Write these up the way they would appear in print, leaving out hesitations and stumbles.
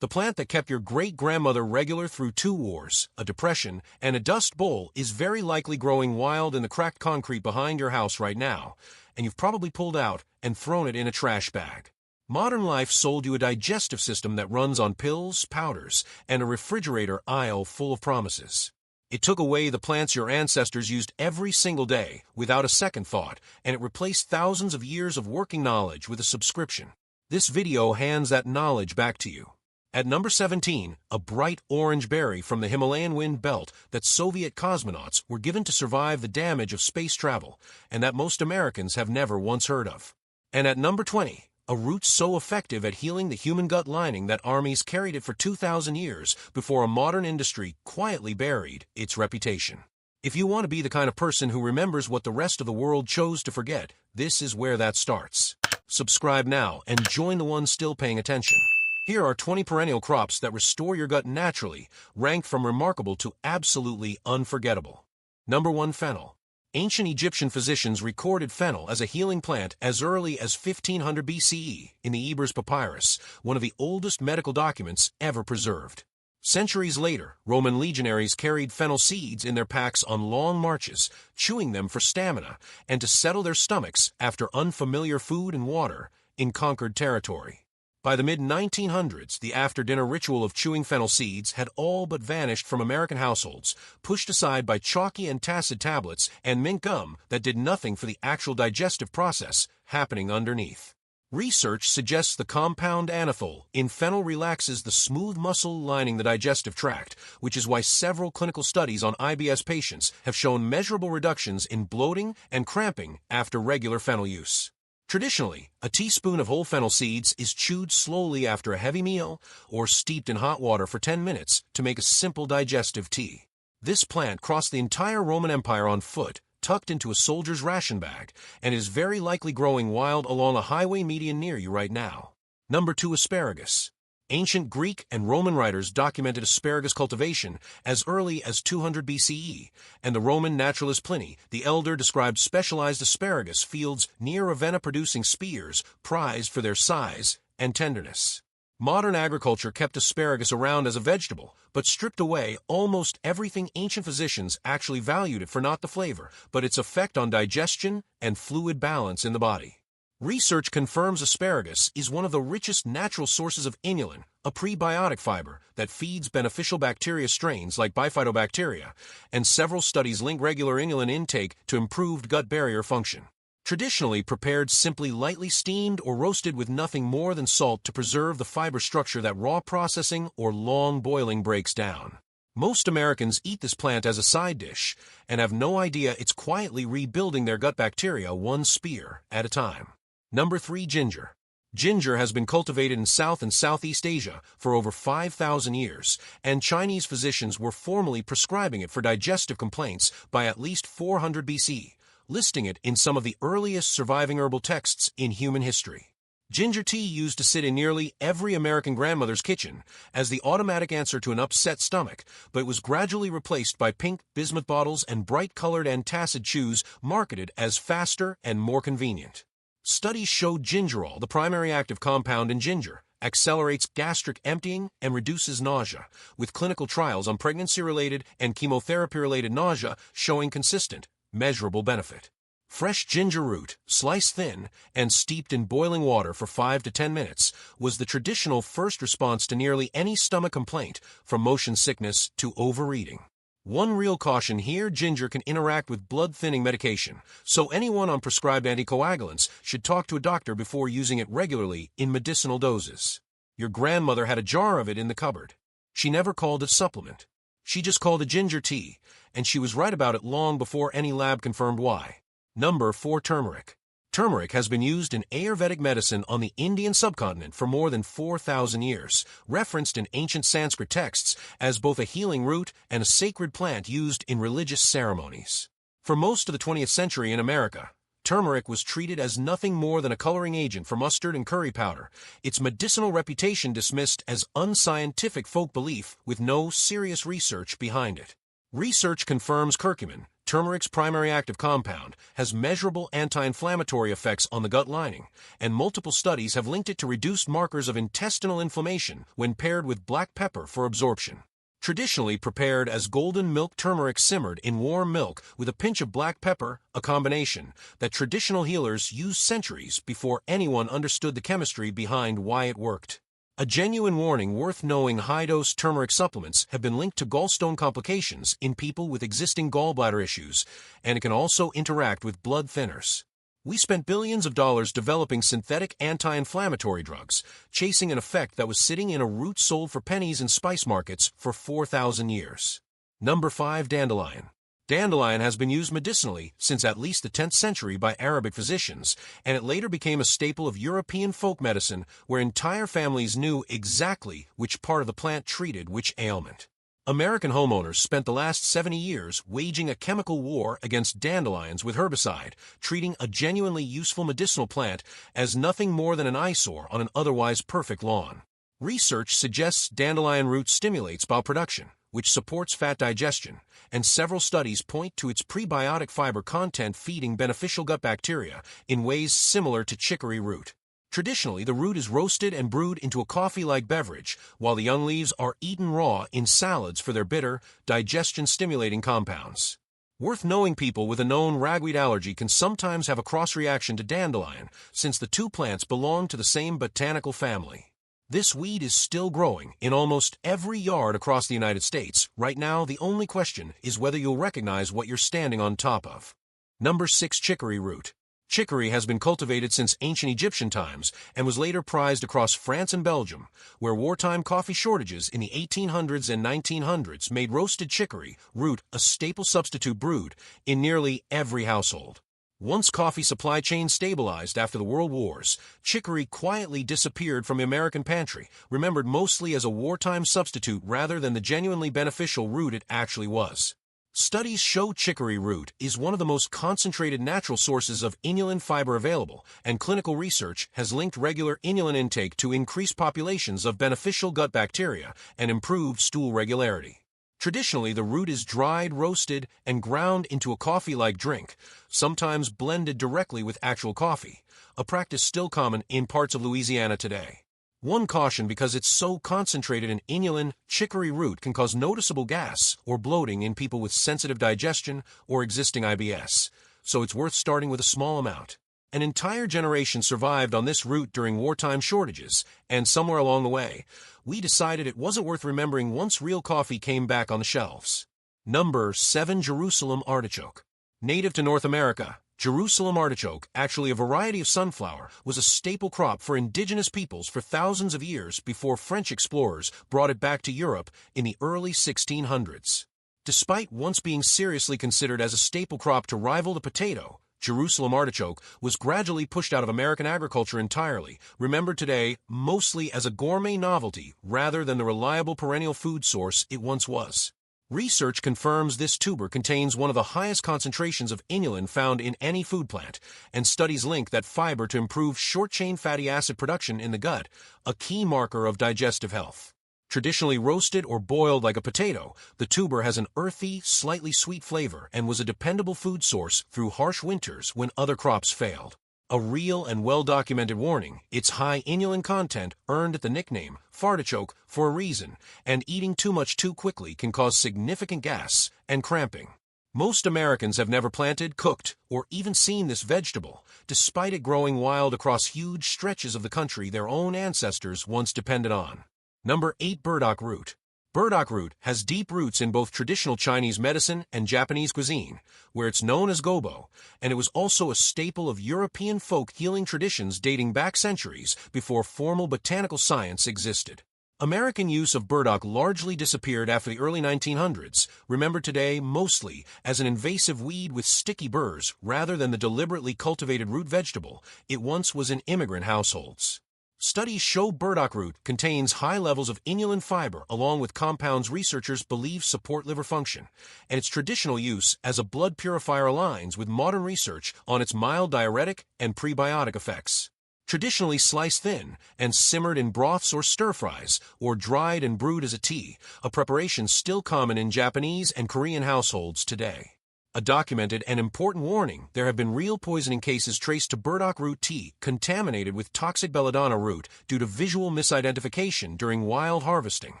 The plant that kept your great-grandmother regular through 2 wars, a depression, and a dust bowl is very likely growing wild in the cracked concrete behind your house right now, and you've probably pulled out and thrown it in a trash bag. Modern life sold you a digestive system that runs on pills, powders, and a refrigerator aisle full of promises. It took away the plants your ancestors used every single day without a second thought, and it replaced thousands of years of working knowledge with a subscription. This video hands that knowledge back to you. At number 17, a bright orange berry from the Himalayan wind belt that Soviet cosmonauts were given to survive the damage of space travel, and that most Americans have never once heard of. And at number 20, a root so effective at healing the human gut lining that armies carried it for 2,000 years before a modern industry quietly buried its reputation. If you want to be the kind of person who remembers what the rest of the world chose to forget, this is where that starts. Subscribe now and join the ones still paying attention. Here are 20 perennial crops that restore your gut naturally, ranked from remarkable to absolutely unforgettable. Number 1. Fennel. Ancient Egyptian physicians recorded fennel as a healing plant as early as 1500 BCE in the Ebers Papyrus, one of the oldest medical documents ever preserved. Centuries later, Roman legionaries carried fennel seeds in their packs on long marches, chewing them for stamina and to settle their stomachs after unfamiliar food and water in conquered territory. By the mid-1900s, the after-dinner ritual of chewing fennel seeds had all but vanished from American households, pushed aside by chalky and tacid tablets and mint gum that did nothing for the actual digestive process happening underneath. Research suggests the compound anethol in fennel relaxes the smooth muscle lining the digestive tract, which is why several clinical studies on IBS patients have shown measurable reductions in bloating and cramping after regular fennel use. Traditionally, a teaspoon of whole fennel seeds is chewed slowly after a heavy meal or steeped in hot water for 10 minutes to make a simple digestive tea. This plant crossed the entire Roman Empire on foot, tucked into a soldier's ration bag, and is very likely growing wild along a highway median near you right now. Number 2. Asparagus. Ancient Greek and Roman writers documented asparagus cultivation as early as 200 BCE, and the Roman naturalist Pliny the Elder described specialized asparagus fields near Ravenna-producing spears prized for their size and tenderness. Modern agriculture kept asparagus around as a vegetable, but stripped away almost everything ancient physicians actually valued it for, not the flavor, but its effect on digestion and fluid balance in the body. Research confirms asparagus is one of the richest natural sources of inulin, a prebiotic fiber that feeds beneficial bacteria strains like bifidobacteria, and several studies link regular inulin intake to improved gut barrier function. Traditionally prepared simply lightly steamed or roasted with nothing more than salt to preserve the fiber structure that raw processing or long boiling breaks down. Most Americans eat this plant as a side dish and have no idea it's quietly rebuilding their gut bacteria one spear at a time. Number 3. Ginger. Ginger has been cultivated in South and Southeast Asia for over 5,000 years, and Chinese physicians were formally prescribing it for digestive complaints by at least 400 BC, listing it in some of the earliest surviving herbal texts in human history. Ginger tea used to sit in nearly every American grandmother's kitchen as the automatic answer to an upset stomach, but it was gradually replaced by pink bismuth bottles and bright-colored antacid chews marketed as faster and more convenient. Studies showed gingerol, the primary active compound in ginger, accelerates gastric emptying and reduces nausea, with clinical trials on pregnancy-related and chemotherapy-related nausea showing consistent, measurable benefit. Fresh ginger root, sliced thin and steeped in boiling water for 5 to 10 minutes, was the traditional first response to nearly any stomach complaint, from motion sickness to overeating. One real caution here: ginger can interact with blood-thinning medication, so anyone on prescribed anticoagulants should talk to a doctor before using it regularly in medicinal doses. Your grandmother had a jar of it in the cupboard. She never called it supplement. She just called it ginger tea, and she was right about it long before any lab confirmed why. Number 4. Turmeric. Turmeric has been used in Ayurvedic medicine on the Indian subcontinent for more than 4,000 years, referenced in ancient Sanskrit texts as both a healing root and a sacred plant used in religious ceremonies. For most of the 20th century in America, turmeric was treated as nothing more than a coloring agent for mustard and curry powder, its medicinal reputation dismissed as unscientific folk belief with no serious research behind it. Research confirms curcumin, turmeric's primary active compound, has measurable anti-inflammatory effects on the gut lining, and multiple studies have linked it to reduced markers of intestinal inflammation when paired with black pepper for absorption. Traditionally prepared as golden milk turmeric simmered in warm milk with a pinch of black pepper, a combination that traditional healers used centuries before anyone understood the chemistry behind why it worked. A genuine warning worth knowing: high-dose turmeric supplements have been linked to gallstone complications in people with existing gallbladder issues, and it can also interact with blood thinners. We spent billions of dollars developing synthetic anti-inflammatory drugs, chasing an effect that was sitting in a root sold for pennies in spice markets for 4,000 years. Number 5. Dandelion. Dandelion has been used medicinally since at least the 10th century by Arabic physicians, and it later became a staple of European folk medicine where entire families knew exactly which part of the plant treated which ailment. American homeowners spent the last 70 years waging a chemical war against dandelions with herbicide, treating a genuinely useful medicinal plant as nothing more than an eyesore on an otherwise perfect lawn. Research suggests dandelion root stimulates bile production, which supports fat digestion, and several studies point to its prebiotic fiber content feeding beneficial gut bacteria in ways similar to chicory root. Traditionally, the root is roasted and brewed into a coffee-like beverage, while the young leaves are eaten raw in salads for their bitter, digestion-stimulating compounds. Worth knowing: people with a known ragweed allergy can sometimes have a cross-reaction to dandelion, since the two plants belong to the same botanical family. This weed is still growing in almost every yard across the United States. Right now, the only question is whether you'll recognize what you're standing on top of. Number 6. Chicory root. Chicory has been cultivated since ancient Egyptian times and was later prized across France and Belgium, where wartime coffee shortages in the 1800s and 1900s made roasted chicory root a staple substitute brewed in nearly every household. Once coffee supply chains stabilized after the World Wars, chicory quietly disappeared from the American pantry, remembered mostly as a wartime substitute rather than the genuinely beneficial root it actually was. Studies show chicory root is one of the most concentrated natural sources of inulin fiber available, and clinical research has linked regular inulin intake to increased populations of beneficial gut bacteria and improved stool regularity. Traditionally, the root is dried, roasted, and ground into a coffee-like drink, sometimes blended directly with actual coffee, a practice still common in parts of Louisiana today. One caution: because it's so concentrated in inulin, chicory root can cause noticeable gas or bloating in people with sensitive digestion or existing IBS, so it's worth starting with a small amount. An entire generation survived on this root during wartime shortages, and somewhere along the way, we decided it wasn't worth remembering once real coffee came back on the shelves. Number 7. Jerusalem artichoke. Native to North America, Jerusalem artichoke, actually a variety of sunflower, was a staple crop for indigenous peoples for thousands of years before French explorers brought it back to Europe in the early 1600s. Despite once being seriously considered as a staple crop to rival the potato, Jerusalem artichoke was gradually pushed out of American agriculture entirely, remembered today mostly as a gourmet novelty rather than the reliable perennial food source it once was. Research confirms this tuber contains one of the highest concentrations of inulin found in any food plant, and studies link that fiber to improve short-chain fatty acid production in the gut, a key marker of digestive health. Traditionally roasted or boiled like a potato, the tuber has an earthy, slightly sweet flavor and was a dependable food source through harsh winters when other crops failed. A real and well-documented warning: its high inulin content earned it the nickname fartichoke for a reason, and eating too much too quickly can cause significant gas and cramping. Most Americans have never planted, cooked, or even seen this vegetable, despite it growing wild across huge stretches of the country their own ancestors once depended on. Number 8. Burdock root. Burdock root has deep roots in both traditional Chinese medicine and Japanese cuisine, where it's known as gobo, and it was also a staple of European folk healing traditions dating back centuries before formal botanical science existed. American use of burdock largely disappeared after the early 1900s, remembered today mostly as an invasive weed with sticky burrs rather than the deliberately cultivated root vegetable it once was in immigrant households. Studies show burdock root contains high levels of inulin fiber along with compounds researchers believe support liver function, and its traditional use as a blood purifier aligns with modern research on its mild diuretic and prebiotic effects. Traditionally sliced thin and simmered in broths or stir-fries, or dried and brewed as a tea, a preparation still common in Japanese and Korean households today. A documented and important warning: there have been real poisoning cases traced to burdock root tea contaminated with toxic belladonna root due to visual misidentification during wild harvesting,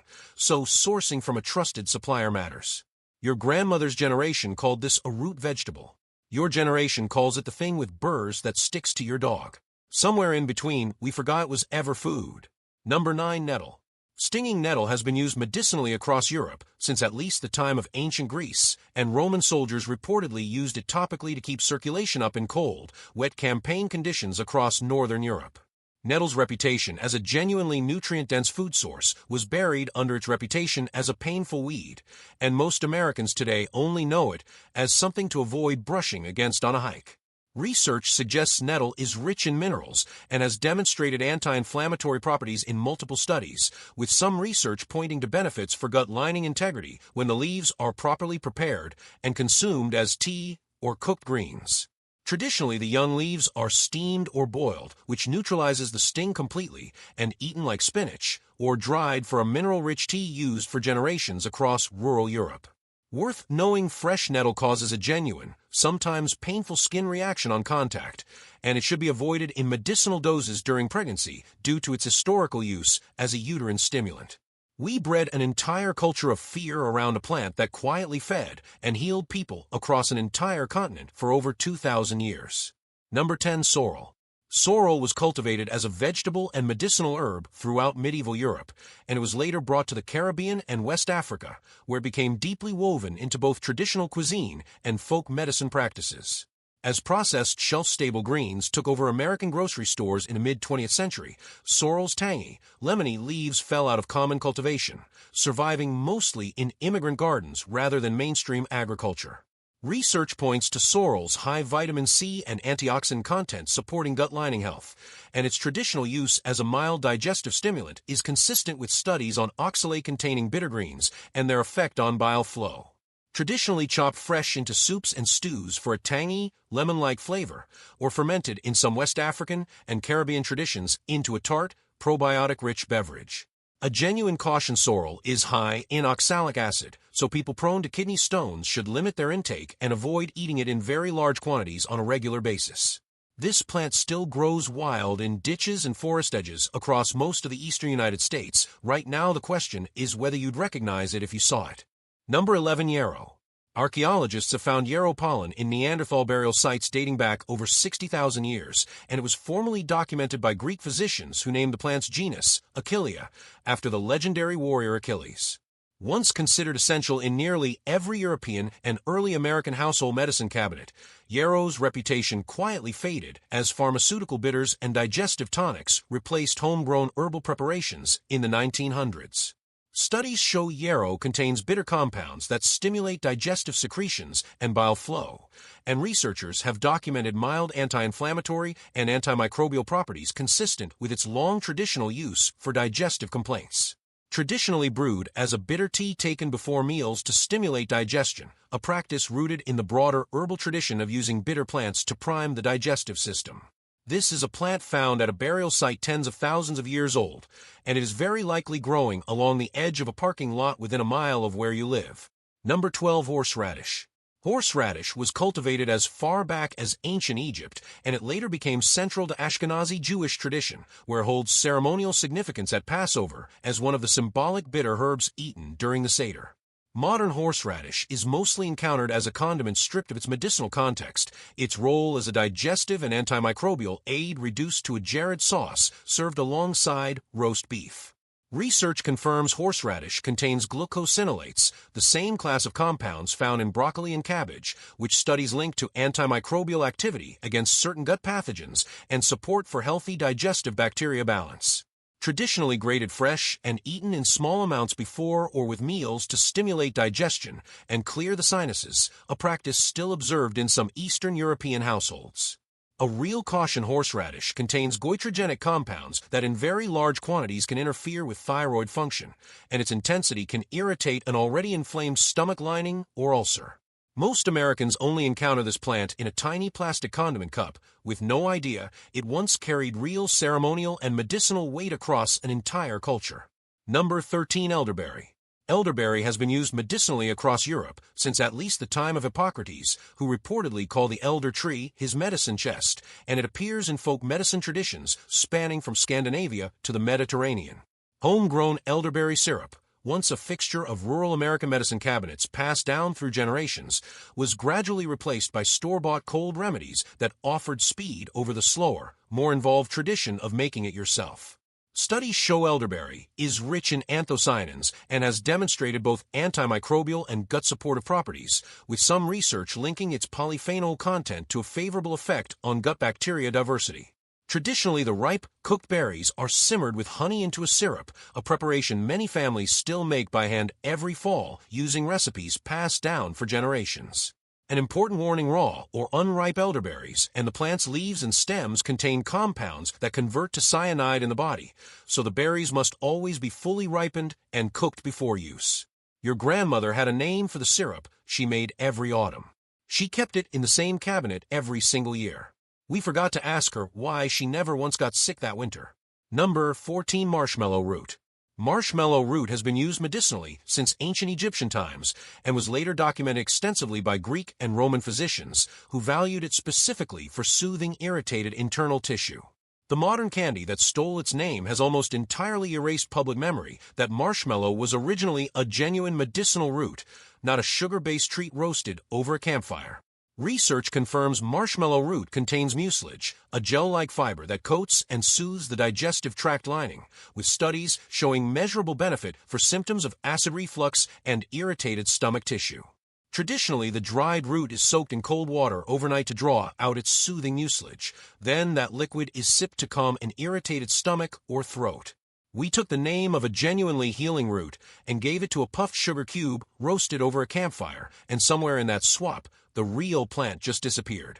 so sourcing from a trusted supplier matters. Your grandmother's generation called this a root vegetable. Your generation calls it the thing with burrs that sticks to your dog. Somewhere in between, we forgot it was ever food. Number 9. Nettle. Stinging nettle has been used medicinally across Europe since at least the time of ancient Greece, and Roman soldiers reportedly used it topically to keep circulation up in cold, wet campaign conditions across northern Europe. Nettle's reputation as a genuinely nutrient-dense food source was buried under its reputation as a painful weed, and most Americans today only know it as something to avoid brushing against on a hike. Research suggests nettle is rich in minerals and has demonstrated anti-inflammatory properties in multiple studies, with some research pointing to benefits for gut lining integrity when the leaves are properly prepared and consumed as tea or cooked greens. Traditionally, the young leaves are steamed or boiled, which neutralizes the sting completely, and eaten like spinach, or dried for a mineral-rich tea used for generations across rural Europe. Worth knowing: fresh nettle causes a genuine, sometimes painful skin reaction on contact, and it should be avoided in medicinal doses during pregnancy due to its historical use as a uterine stimulant. We bred an entire culture of fear around a plant that quietly fed and healed people across an entire continent for over 2,000 years. Number 10. Sorrel. Sorrel was cultivated as a vegetable and medicinal herb throughout medieval Europe, and it was later brought to the Caribbean and West Africa, where it became deeply woven into both traditional cuisine and folk medicine practices. As processed shelf-stable greens took over American grocery stores in the mid-20th century, sorrel's tangy, lemony leaves fell out of common cultivation, surviving mostly in immigrant gardens rather than mainstream agriculture. Research points to sorrel's high vitamin C and antioxidant content supporting gut lining health, and its traditional use as a mild digestive stimulant is consistent with studies on oxalate-containing bittergreens and their effect on bile flow. Traditionally chopped fresh into soups and stews for a tangy, lemon-like flavor, or fermented in some West African and Caribbean traditions into a tart, probiotic-rich beverage. A genuine caution: sorrel is high in oxalic acid, so people prone to kidney stones should limit their intake and avoid eating it in very large quantities on a regular basis. This plant still grows wild in ditches and forest edges across most of the eastern United States. Right now, the question is whether you'd recognize it if you saw it. Number 11. Yarrow. Archaeologists have found yarrow pollen in Neanderthal burial sites dating back over 60,000 years, and it was formally documented by Greek physicians who named the plant's genus, Achillea, after the legendary warrior Achilles. Once considered essential in nearly every European and early American household medicine cabinet, yarrow's reputation quietly faded as pharmaceutical bitters and digestive tonics replaced homegrown herbal preparations in the 1900s. Studies show yarrow contains bitter compounds that stimulate digestive secretions and bile flow, and researchers have documented mild anti-inflammatory and antimicrobial properties consistent with its long traditional use for digestive complaints. Traditionally brewed as a bitter tea taken before meals to stimulate digestion, a practice rooted in the broader herbal tradition of using bitter plants to prime the digestive system. This is a plant found at a burial site tens of thousands of years old, and it is very likely growing along the edge of a parking lot within a mile of where you live. Number 12. Horseradish. Horseradish was cultivated as far back as ancient Egypt, and it later became central to Ashkenazi Jewish tradition, where it holds ceremonial significance at Passover as one of the symbolic bitter herbs eaten during the Seder. Modern horseradish is mostly encountered as a condiment stripped of its medicinal context, its role as a digestive and antimicrobial aid reduced to a Jared sauce served alongside roast beef. Research confirms horseradish contains glucosinolates, the same class of compounds found in broccoli and cabbage, which studies link to antimicrobial activity against certain gut pathogens and support for healthy digestive bacteria balance. Traditionally grated fresh and eaten in small amounts before or with meals to stimulate digestion and clear the sinuses, a practice still observed in some Eastern European households. A real caution: horseradish contains goitrogenic compounds that in very large quantities can interfere with thyroid function, and its intensity can irritate an already inflamed stomach lining or ulcer. Most Americans only encounter this plant in a tiny plastic condiment cup, with no idea it once carried real ceremonial and medicinal weight across an entire culture. Number 13. Elderberry. Elderberry has been used medicinally across Europe since at least the time of Hippocrates, who reportedly called the elder tree his medicine chest, and it appears in folk medicine traditions spanning from Scandinavia to the Mediterranean. Homegrown elderberry syrup, once a fixture of rural American medicine cabinets passed down through generations, was gradually replaced by store-bought cold remedies that offered speed over the slower, more involved tradition of making it yourself. Studies show elderberry is rich in anthocyanins and has demonstrated both antimicrobial and gut-supportive properties, with some research linking its polyphenol content to a favorable effect on gut bacteria diversity. Traditionally, the ripe, cooked berries are simmered with honey into a syrup, a preparation many families still make by hand every fall using recipes passed down for generations. An important warning: raw or unripe elderberries and the plant's leaves and stems contain compounds that convert to cyanide in the body, so the berries must always be fully ripened and cooked before use. Your grandmother had a name for the syrup she made every autumn. She kept it in the same cabinet every single year. We forgot to ask her why she never once got sick that winter. Number 14. Marshmallow root. Marshmallow root has been used medicinally since ancient Egyptian times and was later documented extensively by Greek and Roman physicians who valued it specifically for soothing irritated internal tissue. The modern candy that stole its name has almost entirely erased public memory that marshmallow was originally a genuine medicinal root, not a sugar-based treat roasted over a campfire. Research confirms marshmallow root contains mucilage, a gel-like fiber that coats and soothes the digestive tract lining, with studies showing measurable benefit for symptoms of acid reflux and irritated stomach tissue. Traditionally, the dried root is soaked in cold water overnight to draw out its soothing mucilage. Then that liquid is sipped to calm an irritated stomach or throat. We took the name of a genuinely healing root and gave it to a puffed sugar cube roasted over a campfire, and somewhere in that swap, the real plant just disappeared.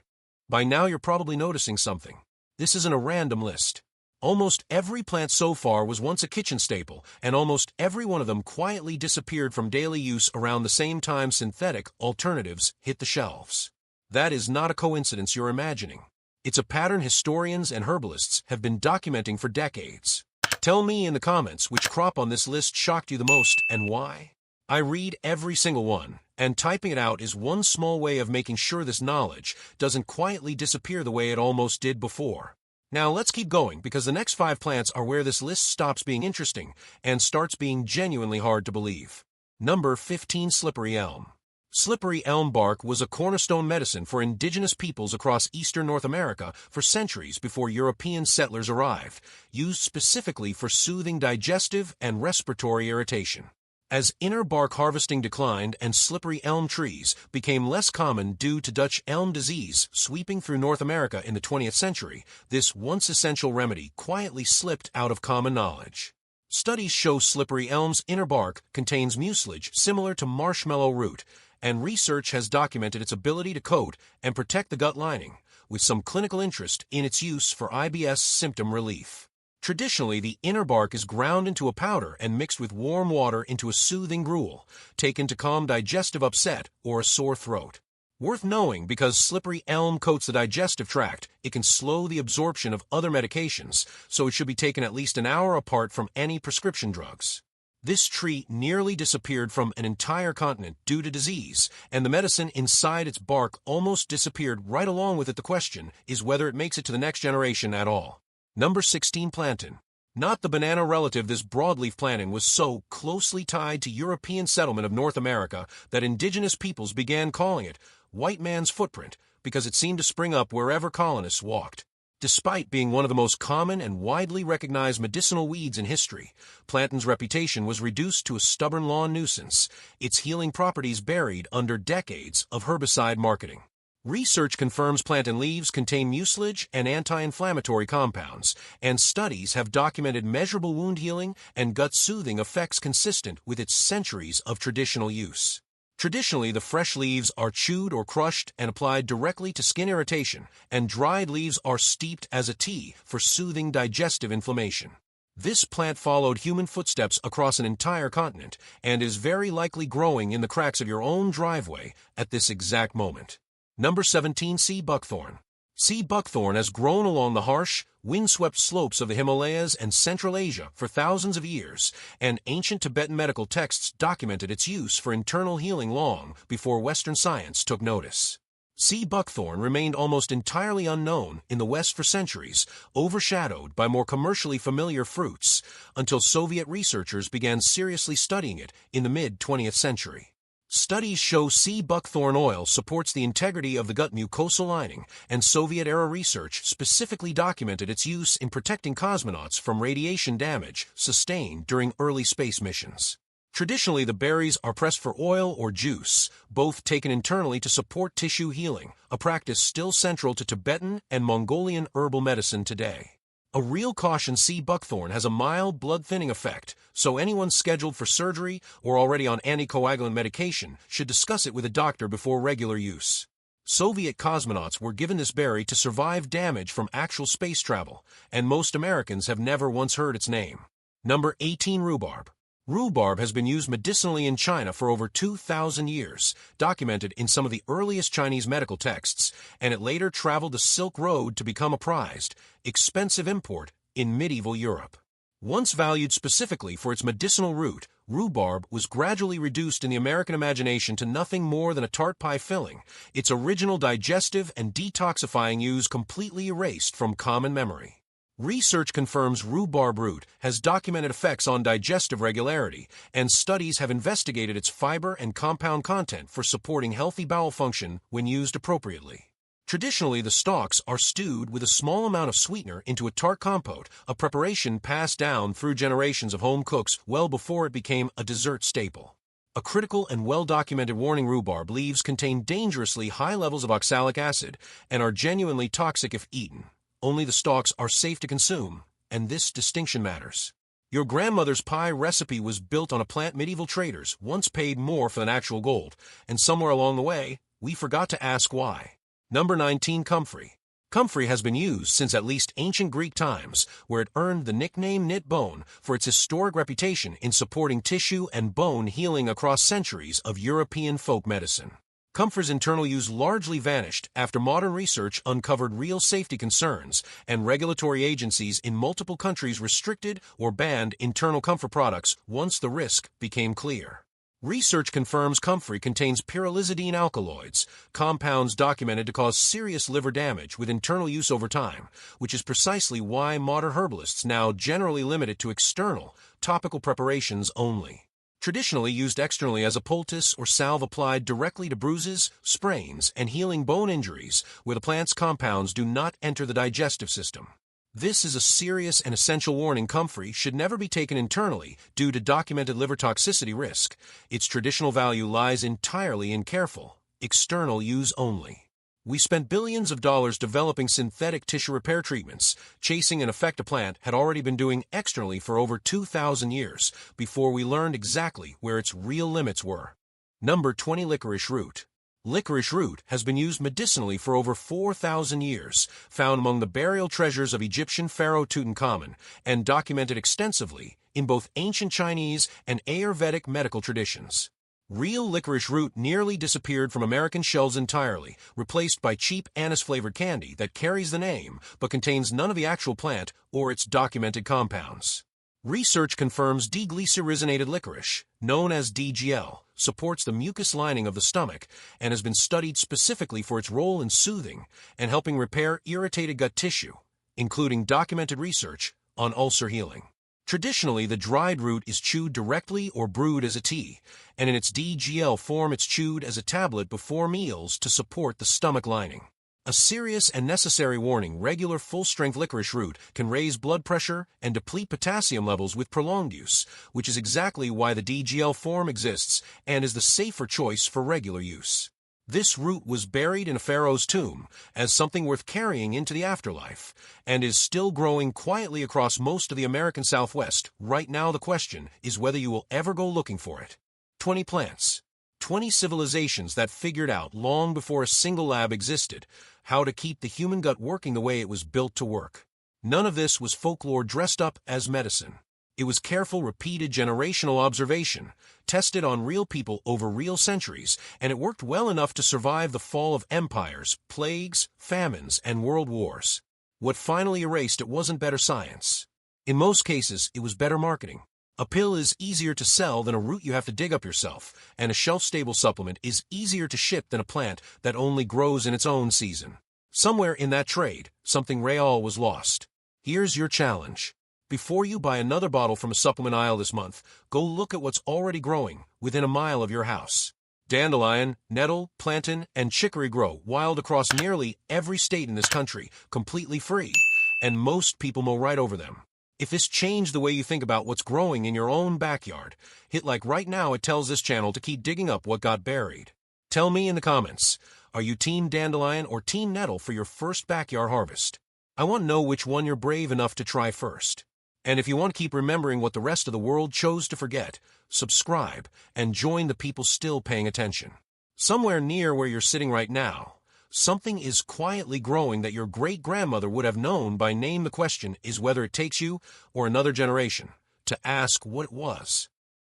By now you're probably noticing something. This isn't a random list. Almost every plant so far was once a kitchen staple, and almost every one of them quietly disappeared from daily use around the same time synthetic alternatives hit the shelves. That is not a coincidence you're imagining. It's a pattern historians and herbalists have been documenting for decades. Tell me in the comments which crop on this list shocked you the most and why. I read every single one, and typing it out is one small way of making sure this knowledge doesn't quietly disappear the way it almost did before. Now let's keep going, because the next 5 plants are where this list stops being interesting and starts being genuinely hard to believe. Number 15. Slippery elm. Slippery elm bark was a cornerstone medicine for indigenous peoples across eastern North America for centuries before European settlers arrived, used specifically for soothing digestive and respiratory irritation. As inner bark harvesting declined and slippery elm trees became less common due to Dutch elm disease sweeping through North America in the 20th century, this once essential remedy quietly slipped out of common knowledge. Studies show slippery elm's inner bark contains mucilage similar to marshmallow root, and research has documented its ability to coat and protect the gut lining, with some clinical interest in its use for IBS symptom relief. Traditionally, the inner bark is ground into a powder and mixed with warm water into a soothing gruel, taken to calm digestive upset or a sore throat. Worth knowing, because slippery elm coats the digestive tract, it can slow the absorption of other medications, so it should be taken at least an hour apart from any prescription drugs. This tree nearly disappeared from an entire continent due to disease, and the medicine inside its bark almost disappeared right along with it. The question is whether it makes it to the next generation at all. Number 16. Plantain. Not the banana relative, this broadleaf plantain was so closely tied to European settlement of North America that indigenous peoples began calling it white man's footprint because it seemed to spring up wherever colonists walked. Despite being one of the most common and widely recognized medicinal weeds in history, plantain's reputation was reduced to a stubborn lawn nuisance, its healing properties buried under decades of herbicide marketing. Research confirms plantain leaves contain mucilage and anti-inflammatory compounds, and studies have documented measurable wound healing and gut-soothing effects consistent with its centuries of traditional use. Traditionally, the fresh leaves are chewed or crushed and applied directly to skin irritation, and dried leaves are steeped as a tea for soothing digestive inflammation. This plant followed human footsteps across an entire continent and is very likely growing in the cracks of your own driveway at this exact moment. Number 17. Sea buckthorn. Sea buckthorn has grown along the harsh, windswept slopes of the Himalayas and Central Asia for thousands of years, and ancient Tibetan medical texts documented its use for internal healing long before Western science took notice. Sea buckthorn remained almost entirely unknown in the West for centuries, overshadowed by more commercially familiar fruits, until Soviet researchers began seriously studying it in the mid-20th century. Studies show sea buckthorn oil supports the integrity of the gut mucosal lining, and Soviet-era research specifically documented its use in protecting cosmonauts from radiation damage sustained during early space missions. Traditionally, the berries are pressed for oil or juice, both taken internally to support tissue healing, a practice still central to Tibetan and Mongolian herbal medicine today. A real caution: sea buckthorn has a mild blood-thinning effect, so anyone scheduled for surgery or already on anticoagulant medication should discuss it with a doctor before regular use. Soviet cosmonauts were given this berry to survive damage from actual space travel, and most Americans have never once heard its name. Number 18. Rhubarb. Rhubarb has been used medicinally in China for over 2,000 years, documented in some of the earliest Chinese medical texts, and it later traveled the Silk Road to become a prized, expensive import in medieval Europe. Once valued specifically for its medicinal root, rhubarb was gradually reduced in the American imagination to nothing more than a tart pie filling, its original digestive and detoxifying use completely erased from common memory. Research confirms rhubarb root has documented effects on digestive regularity, and studies have investigated its fiber and compound content for supporting healthy bowel function when used appropriately. Traditionally, the stalks are stewed with a small amount of sweetener into a tart compote, a preparation passed down through generations of home cooks well before it became a dessert staple. A critical and well-documented warning: rhubarb leaves contain dangerously high levels of oxalic acid and are genuinely toxic if eaten. Only the stalks are safe to consume, and this distinction matters. Your grandmother's pie recipe was built on a plant medieval traders once paid more for than actual gold, and somewhere along the way, we forgot to ask why. Number 19. Comfrey. Comfrey has been used since at least ancient Greek times, where it earned the nickname knit bone for its historic reputation in supporting tissue and bone healing across centuries of European folk medicine. Comfrey's internal use largely vanished after modern research uncovered real safety concerns, and regulatory agencies in multiple countries restricted or banned internal comfrey products once the risk became clear. Research confirms comfrey contains pyrrolizidine alkaloids, compounds documented to cause serious liver damage with internal use over time, which is precisely why modern herbalists now generally limit it to external, topical preparations only. Traditionally used externally as a poultice or salve applied directly to bruises, sprains, and healing bone injuries where the plant's compounds do not enter the digestive system. This is a serious and essential warning: comfrey should never be taken internally due to documented liver toxicity risk. Its traditional value lies entirely in careful, external use only. We spent billions of dollars developing synthetic tissue repair treatments, chasing an effect a plant had already been doing externally for over 2,000 years before we learned exactly where its real limits were. Number 20. Licorice root. Licorice root has been used medicinally for over 4,000 years, found among the burial treasures of Egyptian pharaoh Tutankhamun, and documented extensively in both ancient Chinese and Ayurvedic medical traditions. Real licorice root nearly disappeared from American shelves entirely, replaced by cheap anise-flavored candy that carries the name but contains none of the actual plant or its documented compounds. Research confirms deglycyrrhizinated licorice, known as DGL, supports the mucous lining of the stomach and has been studied specifically for its role in soothing and helping repair irritated gut tissue, including documented research on ulcer healing. Traditionally, the dried root is chewed directly or brewed as a tea, and in its DGL form it's chewed as a tablet before meals to support the stomach lining. A serious and necessary warning: regular full-strength licorice root can raise blood pressure and deplete potassium levels with prolonged use, which is exactly why the DGL form exists and is the safer choice for regular use. This root was buried in a pharaoh's tomb as something worth carrying into the afterlife, and is still growing quietly across most of the American Southwest. Right now the question is whether you will ever go looking for it. 20 plants. 20 civilizations that figured out long before a single lab existed how to keep the human gut working the way it was built to work. None of this was folklore dressed up as medicine. It was careful, repeated generational observation, tested on real people over real centuries, and it worked well enough to survive the fall of empires, plagues, famines, and world wars. What finally erased it wasn't better science. In most cases, it was better marketing. A pill is easier to sell than a root you have to dig up yourself, and a shelf-stable supplement is easier to ship than a plant that only grows in its own season. Somewhere in that trade, something real was lost. Here's your challenge. Before you buy another bottle from a supplement aisle this month, go look at what's already growing within a mile of your house. Dandelion, nettle, plantain, and chicory grow wild across nearly every state in this country, completely free, and most people mow right over them. If this changed the way you think about what's growing in your own backyard, hit like right now. It tells this channel to keep digging up what got buried. Tell me in the comments, are you Team Dandelion or Team Nettle for your first backyard harvest? I want to know which one you're brave enough to try first. And if you want to keep remembering what the rest of the world chose to forget, subscribe and join the people still paying attention. Somewhere near where you're sitting right now, something is quietly growing that your great-grandmother would have known by name. The question is whether it takes you or another generation to ask what it was.